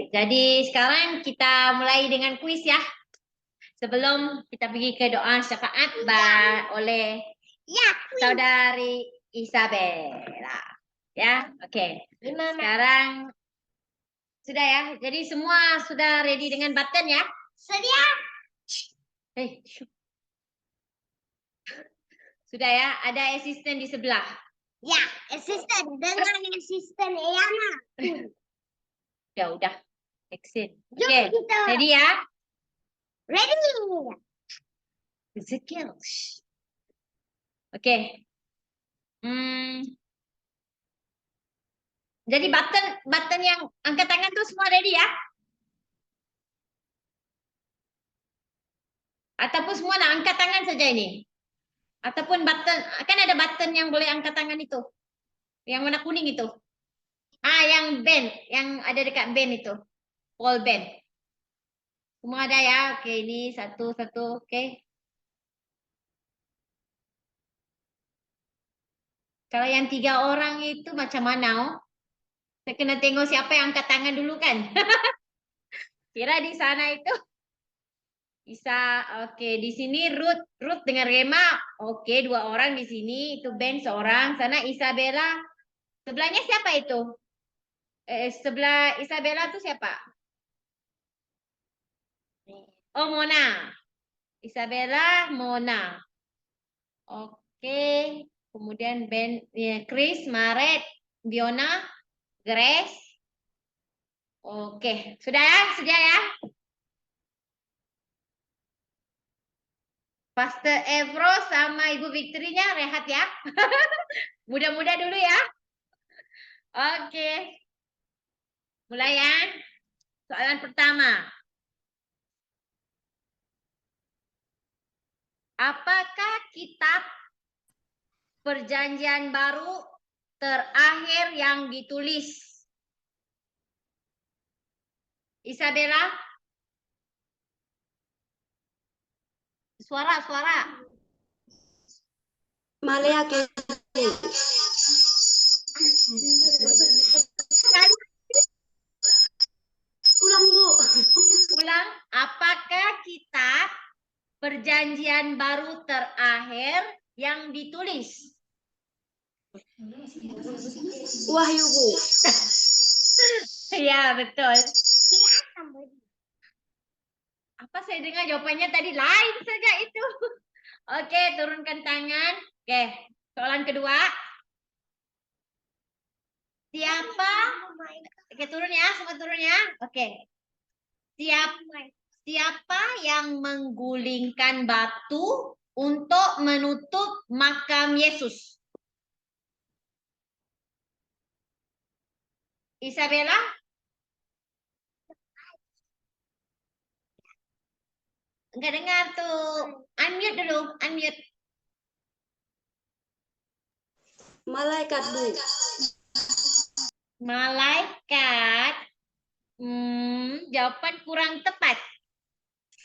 jadi sekarang kita mulai dengan kuis ya. Sebelum kita pergi ke doa syafaat oleh saudari Isabella. Ya, oke. Sekarang sudah ya. Jadi semua sudah ready dengan button ya? Sudah. Sudah ya, ada asisten di sebelah. Ya, asisten dengan asisten Eyana. Ya udah, exit. Oke, ready ya? Ready. Ezekiel. Oke. Jadi button yang angkat tangan tuh semua ready ya? Ataupun semua nak angkat tangan saja ini? Ataupun button, kan ada button yang boleh angkat tangan itu. Yang warna kuning itu. Yang band, yang ada dekat band itu. Wall band. Semua ada ya? Oke, ini satu-satu, oke. Kalau yang 3 orang itu macam mana? Oh? Saya kena tengok siapa yang angkat tangan dulu kan? Kira di sana itu bisa, oke. Di sini Ruth dengan Rema, oke. 2 orang di sini, itu Ben seorang. Sana Isabella. Sebelahnya siapa itu? Sebelah Isabella tuh siapa? Oh, Mona. Isabella, Mona. Oke. Kemudian Ben, Chris, Maret, Biona, Grace. Oke, sudah ya? Sudah ya? Pastor Evro sama Ibu Victory-nya rehat ya. Mudah-mudah dulu ya. Oke. Mulai ya. Soalan pertama. Apakah kitab Perjanjian Baru terakhir yang ditulis? Isabella? Suara. Maleakhi. Ulang, Bu. Ulang. Apakah kitab Perjanjian Baru terakhir yang ditulis? Wahyu, Bu. Ya, betul. Apa saya dengar jawabannya tadi lain saja itu. Oke, turunkan tangan. Oke, soalan kedua. Siapa? Oke, turun ya, semua turun ya. Oke. Siapa yang menggulingkan batu untuk menutup makam Yesus? Isabella? Enggak dengar tuh. Unmute dulu, unmute. Malaikat, Bu. Malaikat. Jawaban kurang tepat.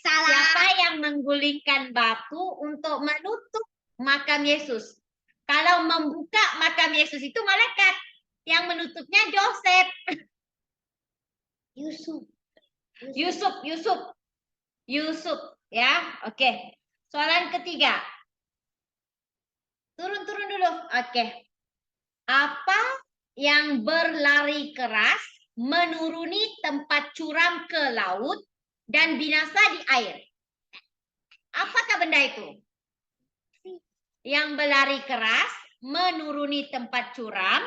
Salah. Siapa yang menggulingkan batu untuk menutup makam Yesus? Kalau membuka makam Yesus itu malaikat. Yang menutupnya Joseph. Yusuf. Ya, oke. Soalan ketiga. Turun dulu. Oke. Apa yang berlari keras menuruni tempat curam ke laut dan binasa di air? Apakah benda itu? Yang berlari keras menuruni tempat curam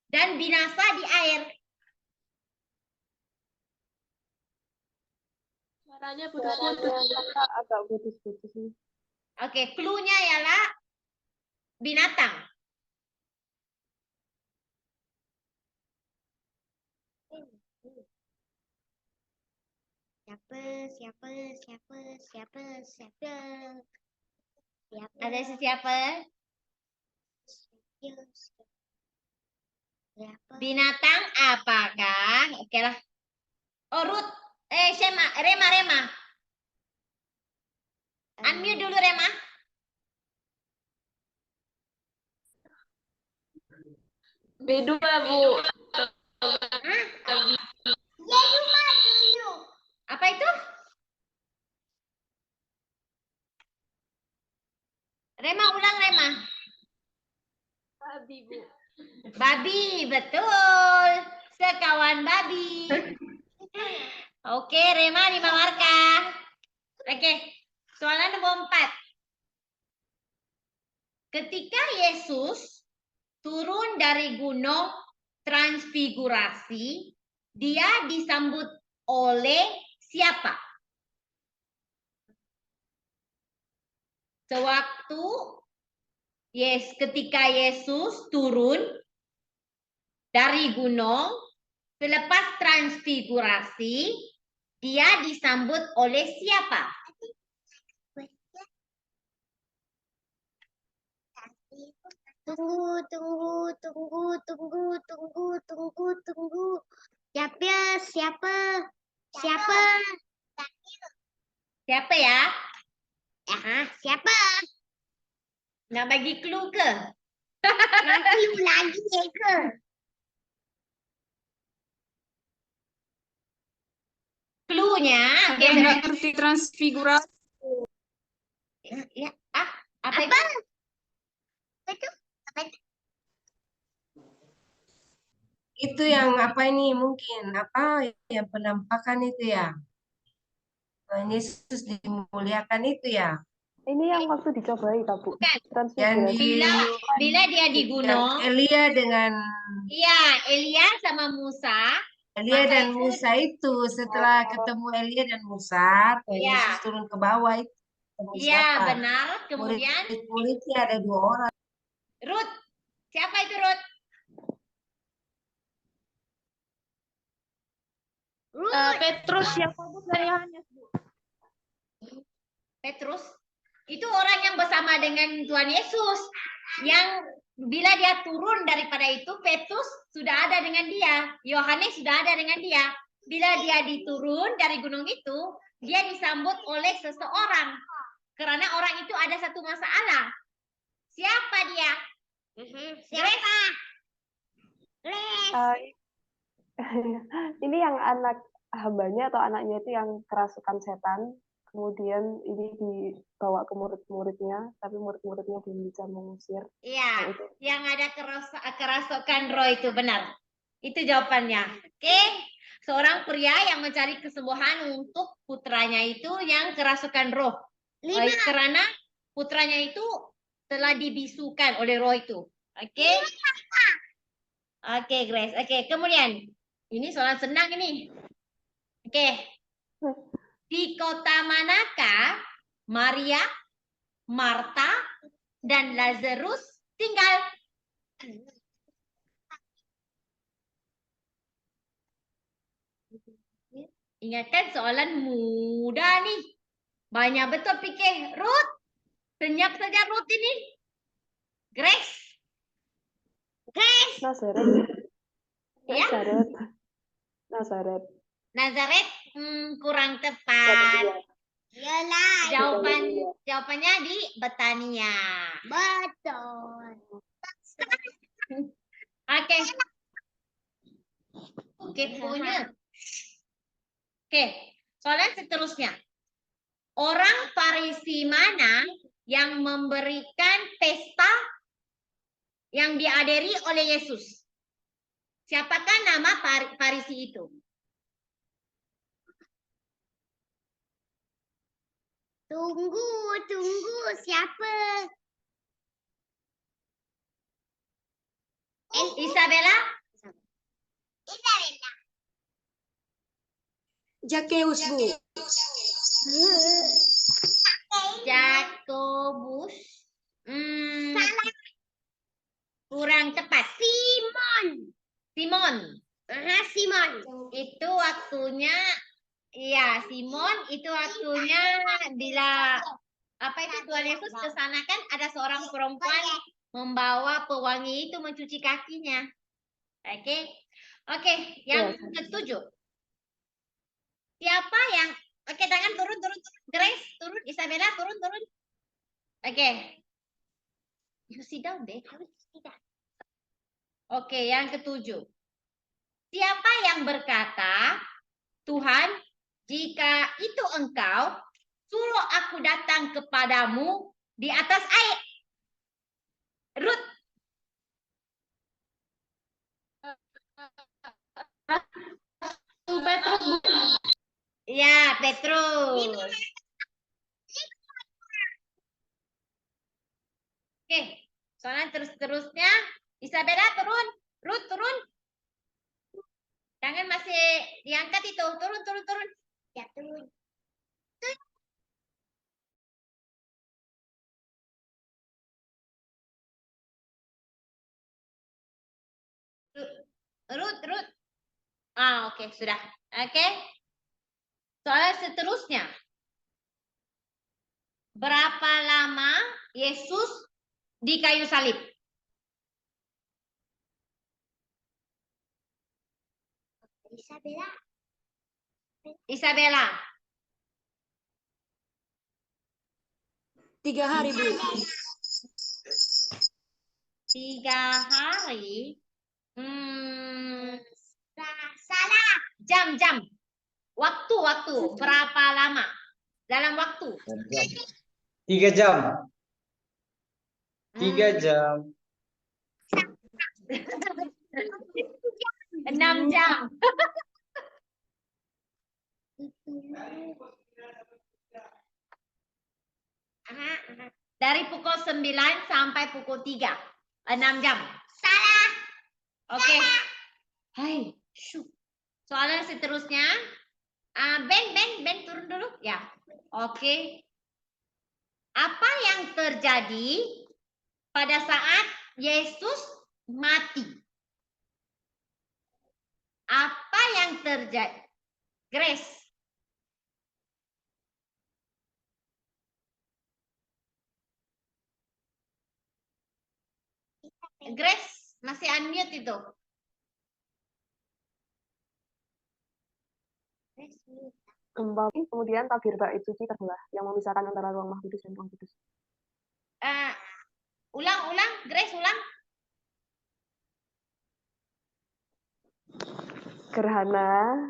dan binasa di air. Suaranya putus-putus, agak putus-putus nih. Oke, clue-nya ialah binatang. Siapa? Ada siapa? Binatang apakah? Oke lah. Oh, Ruth. Rema. Unmute dulu, Rema. B2, Bu. Rema, ulang Rema. Babi, Bu. Babi, betul. Sekawan babi. Oke, Rema 5 marka. Oke, soalan nomor 4. Ketika Yesus turun dari gunung Transfigurasi, dia disambut oleh siapa? Ketika Yesus turun dari gunung, selepas transfigurasi, dia disambut oleh siapa? Tunggu. Siapa? Siapa ya? Siapa? Nak bagi clue ke? Nanti lagi ke? Cluenya, Saya nggak ngerti transfigurasi. ya, apa itu? Itu yang apa ini mungkin apa yang penampakan itu ya. Tuhan Yesus dimuliakan itu ya. Ini yang waktu dicobai, Kak, Bu. Bukan. Transfigurasi. Bila dia di Yang gunung, Elia dengan iya, Elia sama Musa. Elia Maka dan itu- Musa itu setelah ketemu Elia dan Musa, Tuhan Iya. Yesus turun ke bawah itu. Ketemu Iya, siapa? benar. Kemudian Murid-muridnya ada 2 orang. Ruth. Siapa itu Ruth? Petrus, Yakobus, dan Yohanes, Bu. Petrus. Itu orang yang bersama dengan Tuhan Yesus. Yang bila dia turun daripada itu, Petrus sudah ada dengan dia. Yohanes sudah ada dengan dia. Bila dia diturun dari gunung itu, dia disambut oleh seseorang. Karena orang itu ada satu masalah. Siapa dia? Siapa? Ini yang anak hambanya atau anaknya itu yang kerasukan setan. Kemudian ini dibawa ke murid-muridnya, tapi murid-muridnya belum bisa mengusir. Iya, yang ada kerasukan roh itu benar. Itu jawabannya. Oke. Seorang pria yang mencari kesembuhan untuk putranya itu yang kerasukan roh. Karena putranya itu telah dibisukan oleh roh itu. Oke. Oke, Grace. Oke, kemudian ini soalan senang ini. Oke. Di kota manakah Maria, Marta, dan Lazarus tinggal? Ingatkan soalan mudah nih. Banyak betul pikir. Ruth. Senyap saja Ruth ini. Grace. Nazaret. Ya. Nazaret. Nazaret kurang tepat. Iyalah. Jawabannya di Betania. Betul. Oke. Keponya. Oke, soalan seterusnya. Orang Farisi mana yang memberikan pesta yang dihadiri oleh Yesus? Siapakah nama Farisi itu? Tunggu. Siapa? Isabella? Zakeus, Bu. Jakobus. Kurang tepat. Simon. Simon. Itu waktunya, iya Simon itu waktunya bila apa itu Tuhan Yesus ke sana kan ada seorang perempuan membawa pewangi itu mencuci kakinya. Oke, yang ketujuh. Siapa yang tangan turun. Grace turun, Isabella turun. Oke. You sit down, babe. Oke, yang ketujuh. Siapa yang berkata, Tuhan, jika itu engkau, suruh aku datang kepadamu di atas air. Ruth. Petrus. Iya, Petrus. Oke, soalan terus-terusnya. Isabella turun. Ruth turun. Tangan masih diangkat itu. Turun, turun, turun. Ya, turun. Ruth. Ah, oke, sudah. Oke. Soalan seterusnya. Berapa lama Yesus di kayu salib? Isabella. Isabella. 3 hari, Bu. 3 hari. Salah. Jam. Waktu. Berapa lama? Dalam waktu. 3 jam. 3 jam. 6 jam. Dari pukul 9 sampai pukul 3. 6 jam. Salah. Oke. Hai. Soalan seterusnya. Ben turun dulu. Ya. Oke. Apa yang terjadi pada saat Yesus mati? Apa yang terjadi? Grace. Grace masih unmute itu. Gempa, kemudian tabir bait suci terbelah yang memisahkan antara ruang Maha Kudus dan ruang kudus. Ulang, Grace ulang. Gerhana,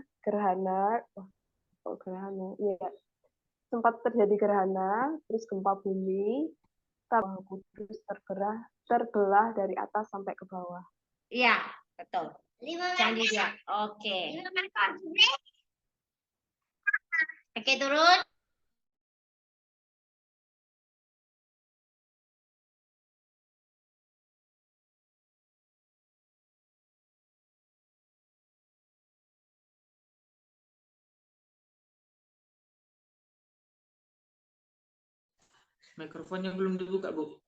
iya. Sempat terjadi gerhana, terus gempa bumi, Maha Kudus terbelah dari atas sampai ke bawah. Iya, betul. 5 Candi menit. dia. Oke. 5 menit. Oke, turun. Mikrofonnya belum dibuka, Bu.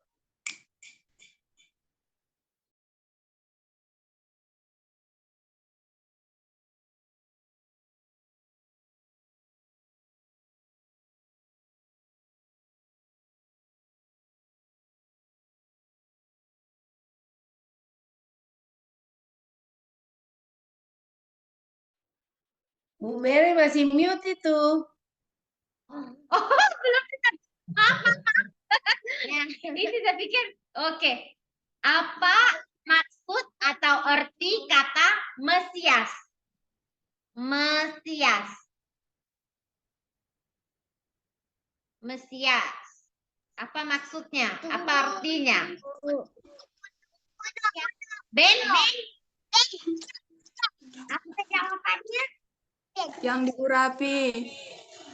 Bu Mary masih mute itu. Oh, belum. Ya, ini saya pikir. Oke. Apa maksud atau arti kata Mesias? Mesias. Apa maksudnya? Apa artinya? Ben? Apa jawabannya? Yang diurapi.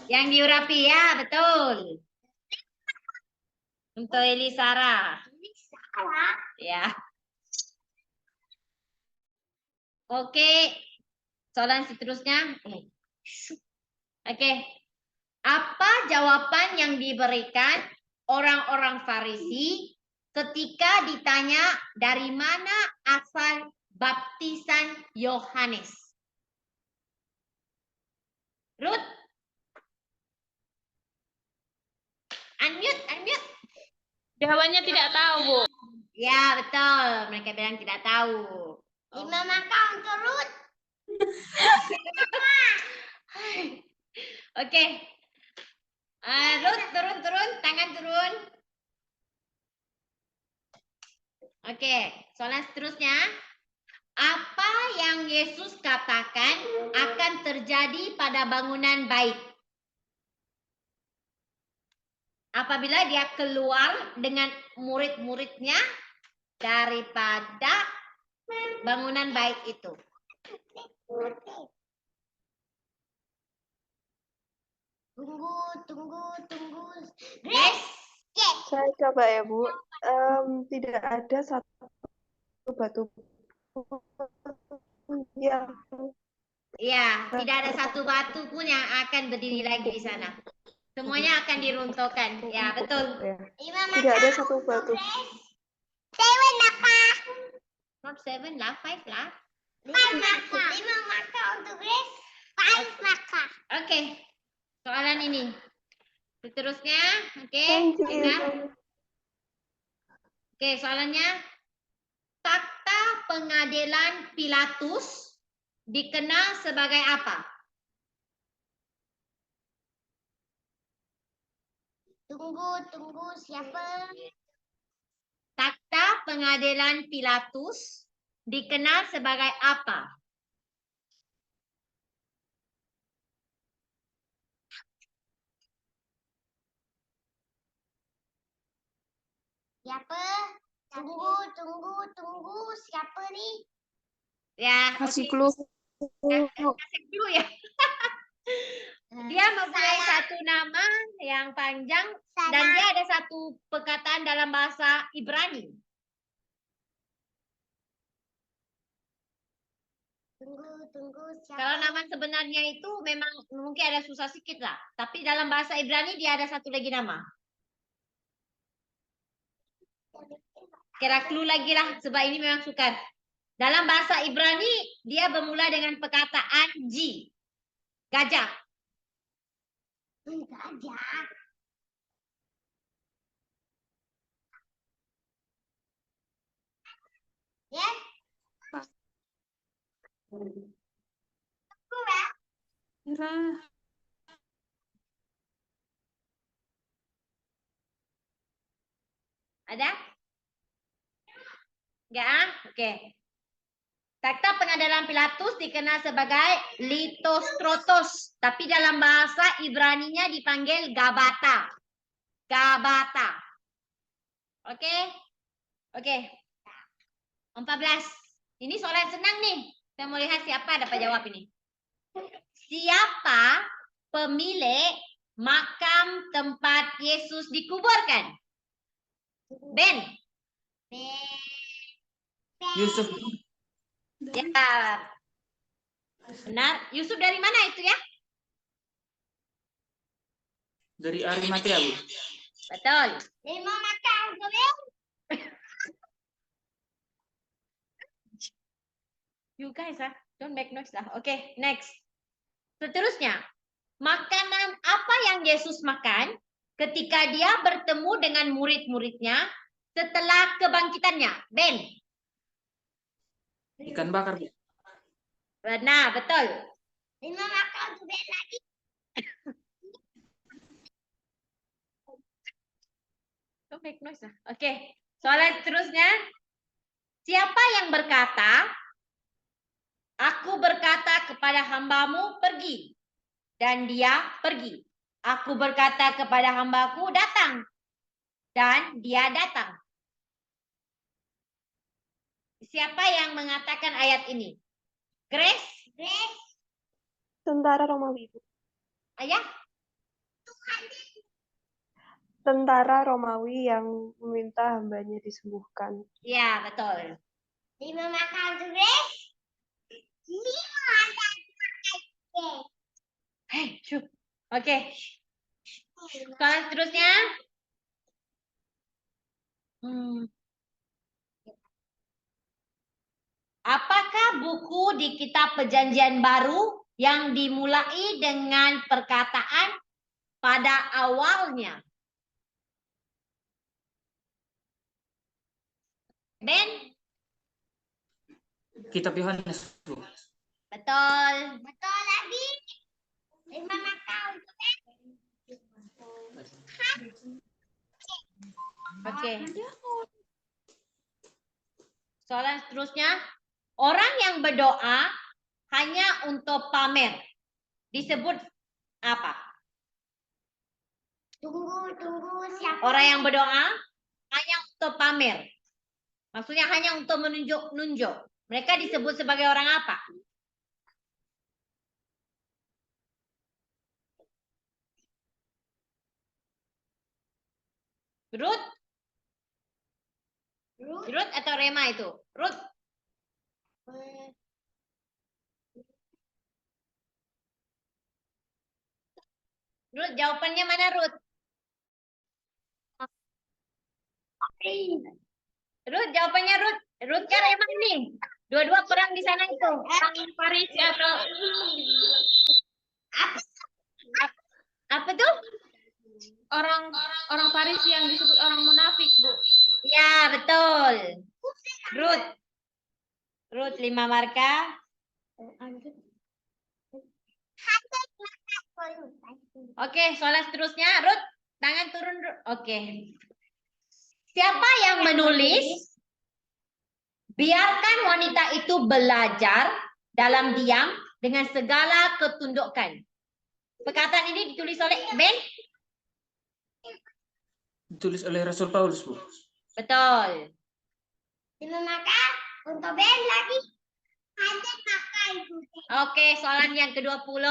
Yang diurapi ya, betul. Untuk Elisara. Salah. Ya. Oke. Soalan seterusnya. Oke. Apa jawaban yang diberikan orang-orang Farisi ketika ditanya dari mana asal baptisan Yohanes? Ruth? Unmute. Jawabannya tidak tahu, Bu. Ya, betul. Mereka bilang tidak tahu. 5 maka untuk Ruth. Oke. Ruth, turun. Tangan turun. Oke. Soalan seterusnya. Apa yang Yesus katakan akan terjadi pada bangunan bait? Apabila dia keluar dengan murid-muridnya daripada bangunan baik itu? Tunggu. Grace? Saya coba ya, Bu. Tidak ada satu batu pun yang Ya, tidak ada satu batu pun yang akan berdiri lagi di sana. Semuanya akan diruntuhkan. Ya, betul. ya. 5 Tidak ada maka satu untuk batu. Grace. 7 maka. Not 7 lah, 5 lah. 5 maka. 5 maka untuk Grace. 5 maka. Oke. Soalan ini. Seterusnya, oke. Thank you, Dengar. Ilmu. Oke, soalannya. Fakta pengadilan Pilatus dikenal sebagai apa? Tunggu siapa? Fakta pengadilan Pilatus dikenal sebagai apa? Siapa? Tunggu. Siapa nih? Ya, Kasih oke. clue. Kasih dulu ya. Dia mempunyai satu nama yang panjang dan dia ada satu perkataan dalam bahasa Ibrani. Tunggu. Siapa? Kalau nama sebenarnya itu memang mungkin ada susah sedikit lah. Tapi dalam bahasa Ibrani dia ada satu lagi nama. Kira clue lagi lah sebab ini memang sukar. Dalam bahasa Ibrani dia bermula dengan perkataan G. Gajah. Gajah. Yes. Ada? Enggak? Oke. Fakta pengadilan Pilatus dikenal sebagai Litostrotos, tapi dalam bahasa Ibraninya dipanggil Gabata. Gabata. Oke? Oke. 14. Ini soalan senang nih. Kita mau lihat siapa dapat jawab ini. Siapa pemilik makam tempat Yesus dikuburkan? Ben. Yusuf Ya. Benar. Yusuf dari mana itu ya? dari Arimatea, Bu. Betul. 5 maka untuk Grace. You guys don't make noise lah. Oke, next. Seterusnya, makanan apa yang Yesus makan ketika dia bertemu dengan murid-muridnya setelah kebangkitannya? Ben. Ikan bakar, Bu. Benar, betul. 5 maka untuk Ben lagi. Don't make noise lah. Oke, soalan seterusnya. Siapa yang berkata, aku berkata kepada hambamu pergi, dan dia pergi. Aku berkata kepada hambaku datang, dan dia datang. Siapa yang mengatakan ayat ini? Grace? Tentara Romawi, Bu. Ayah? Tentara Romawi yang meminta hambanya disembuhkan. Ya, betul. 5 maka untuk Grace. 5 maka untuk Grace. Hei, syuk. Oke. Soalan seterusnya. Apakah buku di kitab Perjanjian Baru yang dimulai dengan perkataan pada awalnya? Ben? Kitab Yohanes, Bu. Betul. Betul lagi. 5 maka untuk Ben. Oke. Soalan seterusnya. Orang yang berdoa hanya untuk pamer disebut apa? Tunggu siapa? Orang yang berdoa hanya untuk pamer Maksudnya hanya untuk menunjuk-nunjuk. Mereka disebut sebagai orang apa? Ruth? Ruth atau Rema itu? Ruth. Ruth, jawabannya mana Ruth? Ruth, jawabannya Ruth. Ruth kan Rema nih. Dua-dua perang di sana itu. Orang Farisi atau Apa tuh? orang Farisi yang disebut orang munafik, Bu. Ya, betul. Ruth. Ruth 5 marka. Oke, soal seterusnya. Ruth, tangan turun. Oke. Siapa yang menulis? Biarkan wanita itu belajar dalam diam dengan segala ketundukan. Perkataan ini ditulis oleh Ben? Ditulis oleh Rasul Paulus, Bu. Betul. Maka untuk Ben lagi ada pakai Bu. Oke, soalan yang ke-20.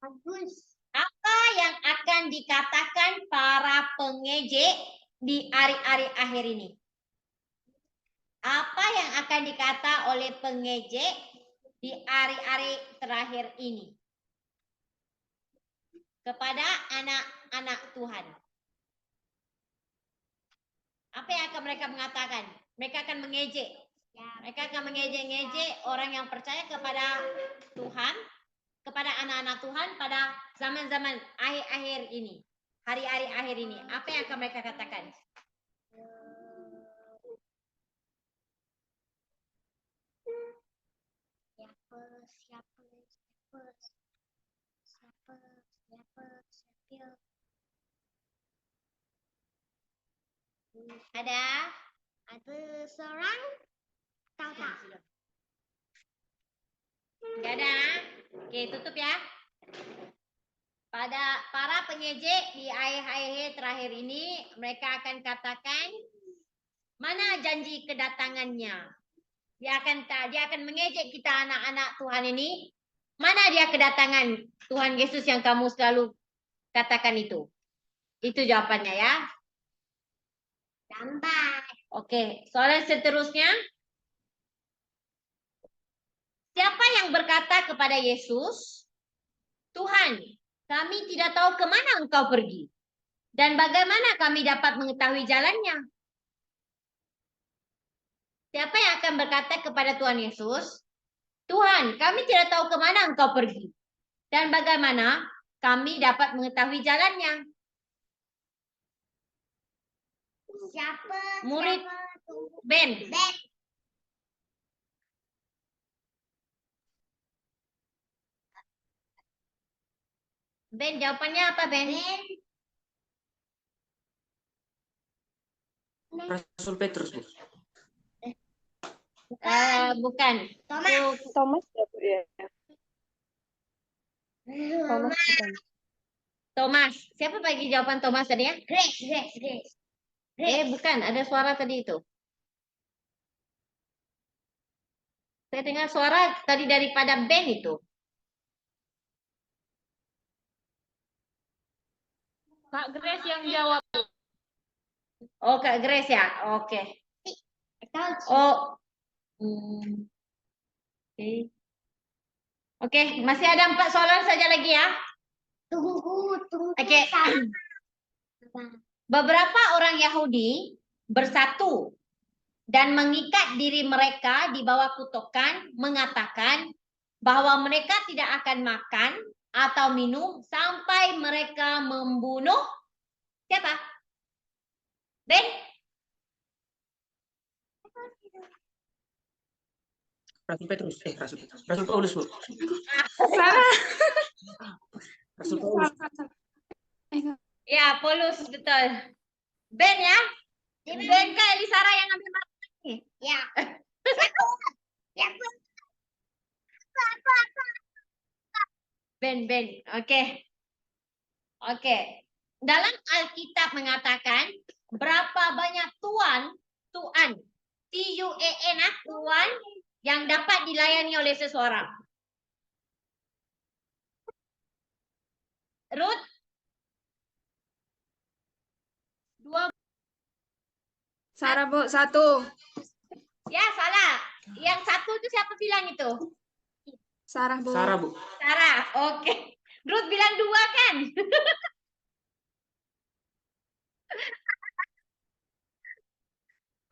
Bagus. Apa yang akan dikatakan para pengejek di hari-hari akhir ini? Apa yang akan dikata oleh pengejek di hari-hari terakhir ini? Kepada anak-anak Tuhan. Apa yang akan mereka mengatakan? Mereka akan mengejek. Mereka akan mengejek-ngejek orang yang percaya kepada Tuhan, kepada anak-anak Tuhan pada zaman-zaman akhir-akhir ini. Hari-hari akhir ini. Apa yang akan mereka katakan? Ada seorang kakak. Enggak ada. Oke, tutup ya. Pada para pengejek di akhir-akhir terakhir ini, mereka akan katakan mana janji kedatangannya. Dia akan mengejek kita anak-anak Tuhan ini. Mana dia kedatangan Tuhan Yesus yang kamu selalu katakan itu? Itu jawabannya ya. Gambar. Oke, soalan seterusnya. Siapa yang berkata kepada Yesus, Tuhan, kami tidak tahu kemana engkau pergi. Dan bagaimana kami dapat mengetahui jalannya? Siapa yang akan berkata kepada Tuhan Yesus, Tuhan, kami tidak tahu kemana engkau pergi. Dan bagaimana kami dapat mengetahui jalannya? Siapa? Murid Siapa? Ben. Ben. Ben, jawabannya apa, Ben? Rasul Petrus, Bu. Bukan. Thomas. Thomas ya, Bu ya. Thomas bukan. Thomas. Siapa bagi jawaban Thomas tadi ya? Grace. Bukan. Ada suara tadi itu. Saya dengar suara tadi daripada Ben itu. Kak Grace yang jawab. Oh, Kak Grace ya? Oke. Oh. Oke, masih ada 4 soalan saja lagi ya. Tunggu. Oke. Beberapa orang Yahudi bersatu dan mengikat diri mereka di bawah kutukan, mengatakan bahwa mereka tidak akan makan atau minum sampai mereka membunuh siapa? Ben? Rasul Petrus. Rasul Paulus, Bu. Rasul Paulus. Ya, Paulus, betul. Ben ya? Ben kan Elisara yang ambil makan nih. Ya. Ben. Oke. Dalam Alkitab mengatakan berapa banyak tuan, TUAN, tuan yang dapat dilayani oleh seseorang? Ruth? 2. Sarah, Bu, 1. Ya, salah. Yang 1 itu siapa bilang itu? Sarah, Bu. Sarah, Bu. Sarah. Oke. Ruth bilang 2 kan?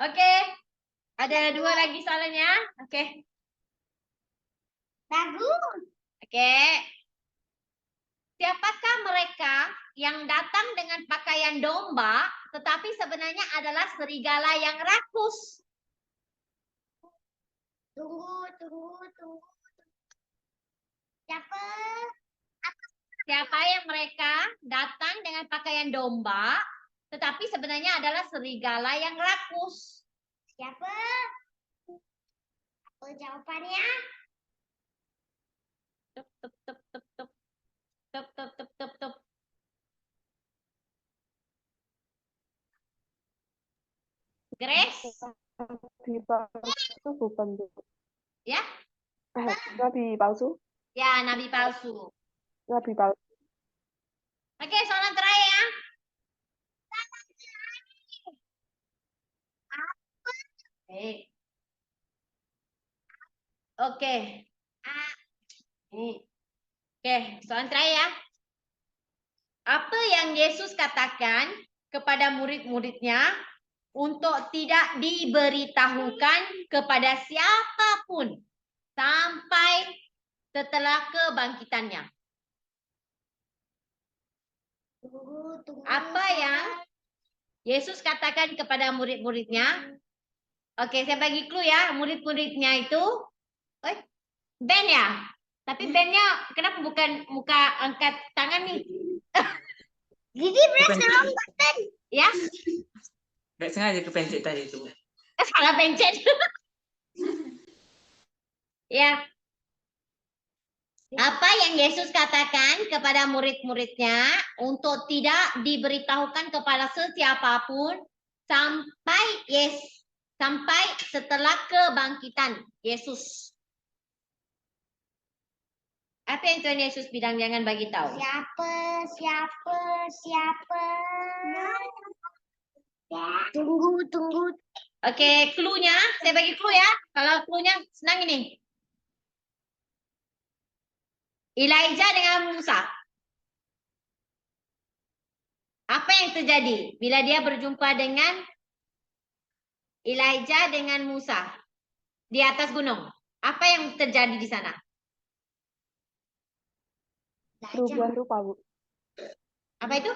Oke. Ada 2 lagi soalnya. Oke. Bagus. Oke. Siapakah mereka yang datang dengan pakaian domba, tetapi sebenarnya adalah serigala yang rakus? Tunggu. Siapa? Siapa yang mereka datang dengan pakaian domba, tetapi sebenarnya adalah serigala yang rakus? Siapa? Apa jawabannya? Tup, tup, tup, tup, tup. Tup, tup, tup, tup, tup. Grace? Nabi palsu bukan, Bu. Ya? Nabi palsu? Ya, nabi palsu. Nabi palsu. Oke, soalan terakhir ya. Oke. Oke, soalan terakhir ya. Apa yang Yesus katakan kepada murid-muridnya untuk tidak diberitahukan kepada siapapun sampai setelah kebangkitannya? Tunggu. Apa yang Yesus katakan kepada murid-muridnya? Oke, saya bagi clue ya. Murid-muridnya itu band ya. Tapi bandnya kenapa bukan muka angkat tangan nih? Gigi belum Ya, Nggak sengaja kepencet tadi itu, Bu. salah pencet. Ya. Apa yang Yesus katakan kepada murid-muridnya untuk tidak diberitahukan kepada sesiapapun sampai setelah kebangkitan Yesus. Apa yang Tuhan Yesus bilang jangan bagi tahu? Siapa? Tunggu. Oke, clue-nya saya bagi clue ya. Kalau clue-nya senang ini. Elijah dengan Musa. Apa yang terjadi bila dia berjumpa dengan Elijah dengan Musa di atas gunung? Apa yang terjadi di sana? Berubah rupa, Bu. Apa itu?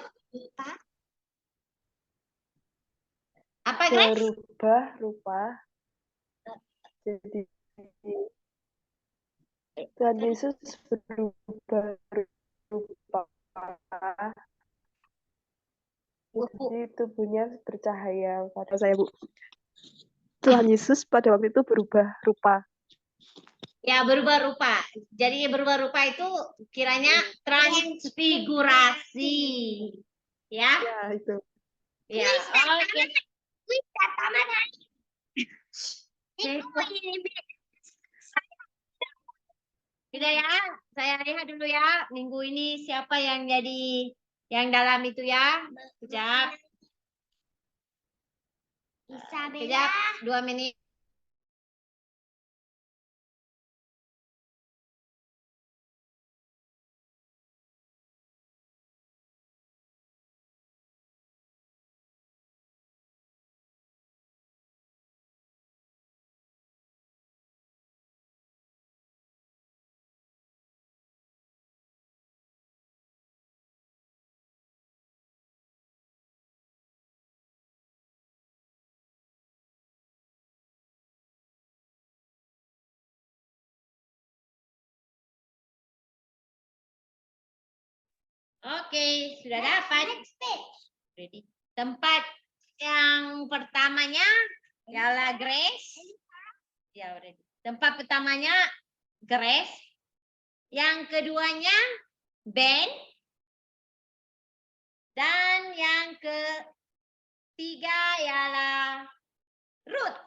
Apa, Grace? Berubah rupa. Jadi Tuhan Yesus berubah rupa. Jadi tubuhnya bercahaya pada saya, Bu. Tuhan Yesus pada waktu itu berubah rupa. Ya, berubah rupa. Jadi berubah rupa itu kiranya transfigurasi. Ya? Ya, itu. Ya. Oke. Sudah ya, saya lihat dulu ya minggu ini siapa yang jadi yang dalam itu ya. Sekejap, Isabella. 2 menit. Oke, sudah dapat. Ready. Tempat yang pertamanya ialah Grace. Ya, udah. Tempat pertamanya Grace. Yang keduanya Ben. Dan yang 3 ialah Ruth.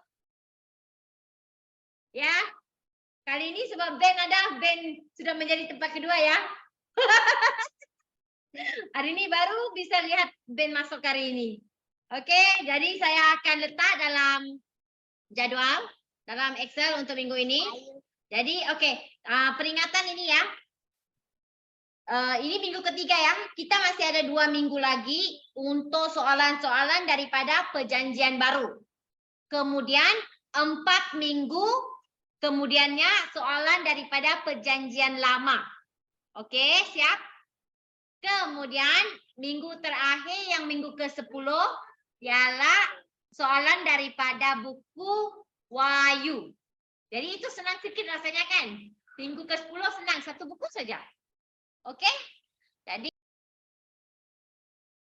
Ya. Kali ini sebab Ben sudah menjadi tempat kedua ya. Hari ini baru bisa lihat Ben masuk hari ini. Oke, jadi saya akan letak dalam jadwal, dalam Excel untuk minggu ini. Jadi oke, peringatan ini ya. Ini minggu ketiga ya. Kita masih ada 2 minggu lagi untuk soalan-soalan daripada perjanjian baru. Kemudian 4 minggu kemudiannya soalan daripada perjanjian lama. Oke, siap? Kemudian minggu terakhir yang minggu ke-10 ialah soalan daripada buku Wahyu. Jadi itu senang sikit rasanya kan? Minggu ke-10 senang, 1 buku saja. Oke?